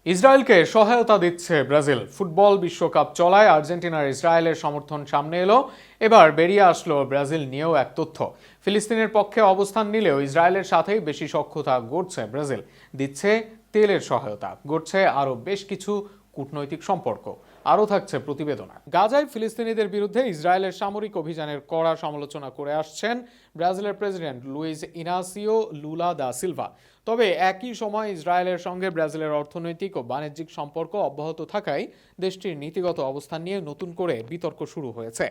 ইসরায়েলকে সহায়তা দিচ্ছে ব্রাজিল। ফুটবল বিশ্বকাপ চলায় আর্জেন্টিনার ইসরায়েলের সমর্থন সামনে এলো। এবার বেরিয়ে আসলো ব্রাজিল নিয়েও এক তথ্য। ফিলিস্তিনের পক্ষে অবস্থান নিলেও ইসরায়েলের সাথেই বেশি সখ্যতা গড়ছে ব্রাজিল। দিচ্ছে তেলের সহায়তা, গড়ছে আরও বেশ কিছু কূটনৈতিক সম্পর্ক। আরও থাকছে প্রতিবেদনা। গাজায় ফিলিস্তিনিদের বিরুদ্ধে ইসরায়েলের সামরিক অভিযানের কড়া সমালোচনা করে আসছেন ব্রাজিলের president Luiz Inacio Lula da Silva. তবে একই সময় ইসরায়েলের সঙ্গে ব্রাজিলের অর্থনৈতিক ও বাণিজ্যিক সম্পর্ক অব্যাহত থাকায় দেশটির নীতিগত অবস্থান নিয়ে নতুন করে বিতর্ক শুরু হয়েছে।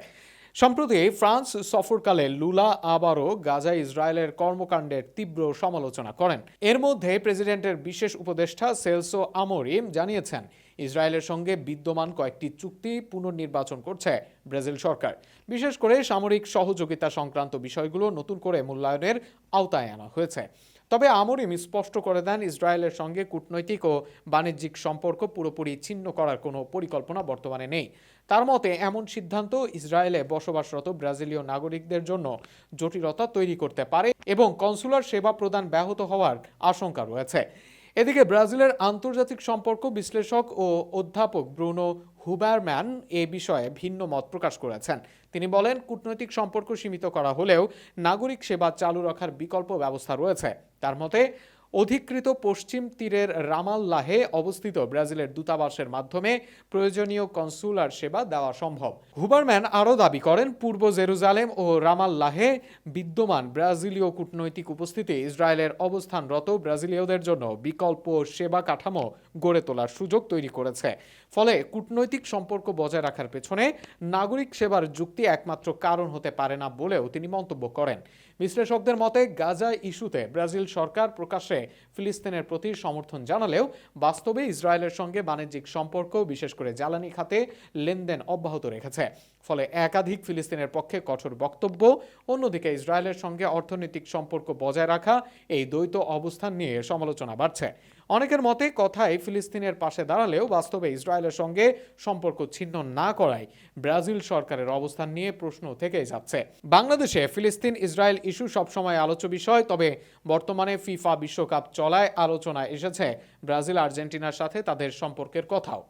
সম্প্রতি ফ্রান্স সফরকালে লুলা আবারও গাজায় ইসরায়েলের কর্মকাণ্ডের তীব্র সমালোচনা করেন। এর মধ্যে প্রেসিডেন্টের বিশেষ উপদেষ্টা সেলসো আমোরিম জানিয়েছেন, ইসরায়েলের সঙ্গে বিদ্যমান কয়েকটি চুক্তি পুনর্নির্বাচন করছে ব্রাজিল সরকার। বিশেষ করে সামরিক সহযোগিতা সংক্রান্ত বিষয়গুলো নতুন করে মূল্যায়নের আওতায় আনা হয়েছে। তবে আমরিম স্পষ্ট করে দেন, ইসরায়েলের সঙ্গে কূটনৈতিক ও বাণিজ্যিক সম্পর্ক পুরোপুরি ছিন্ন করার কোনো পরিকল্পনা বর্তমানে নেই। তার মতে এমন সিদ্ধান্ত ইসরায়েলে বসবাসরত ব্রাজিলীয় নাগরিকদের জন্য জটিলতা তৈরি করতে পারে এবং কনসুলার সেবা প্রদান ব্যাহত হওয়ার আশঙ্কা রয়েছে। এদিকে ব্রাজিলের আন্তর্জাতিক সম্পর্ক বিশ্লেষক ও অধ্যাপক ব্রুনো হুবারম্যান এ বিষয়ে ভিন্ন মত প্রকাশ করেছেন। তিনি বলেন, কূটনৈতিক সম্পর্ক সীমিত করা হলেও নাগরিক সেবা চালু রাখার বিকল্প ব্যবস্থা রয়েছে। তার মতে অধিকৃত পশ্চিম তীরের রামাল্লাহে অবস্থিত ব্রাজিলের দূতাবাসের মাধ্যমে প্রয়োজনীয় কনসুলার সেবা দেওয়া সম্ভব। হুবারম্যান আরও দাবি করেন, পূর্ব জেরুজালেম ও রামাল্লাহে বিদ্যমান ব্রাজিলীয় কূটনৈতিক উপস্থিতি ইসরায়েলের অবস্থানরত ব্রাজিলীয়দের জন্য বিকল্প সেবা কাঠামো গড়ে তোলার সুযোগ তৈরি করেছে। ফলে কূটনৈতিক সম্পর্ক বজায় রাখার পেছনে নাগরিক সেবার যুক্তি একমাত্র কারণ হতে পারে না বলেও তিনি মন্তব্য করেন। বিশ্লেষকদের মতে গাজা ইস্যুতে ব্রাজিল সরকার প্রকাশ্যে ফিলিস্তিনের প্রতি সমর্থন জানালেও বাস্তবে ইসরায়েলের সঙ্গে বাণিজ্যিক সম্পর্ক, বিশেষ করে জ্বালানি খাতে লেনদেন অব্যাহত রেখেছে। ফলে একাধিক ফিলিস্তিনের পক্ষে কঠোর বক্তব্য, অন্যদিকে ইসরায়েলের সঙ্গে অর্থনৈতিক সম্পর্ক বজায় রাখা, এই দ্বৈত অবস্থান নিয়ে সমালোচনা বাড়ছে। অনেকের মতে কথায় ফিলিস্তিনের পাশে দাঁড়ালেও বাস্তবে ইসরায়েলের সঙ্গে সম্পর্ক ছিন্ন না করায় ব্রাজিল সরকারের অবস্থান নিয়ে প্রশ্ন থেকেই যাচ্ছে। বাংলাদেশে ফিলিস্তিন ইসরায়েল ইস্যু সবসময় আলোচ্য বিষয়, তবে বর্তমানে ফিফা বিশ্বকাপ চলায় আলোচনায় এসেছে ব্রাজিল আর্জেন্টিনার সাথে তাদের সম্পর্কের কথাও।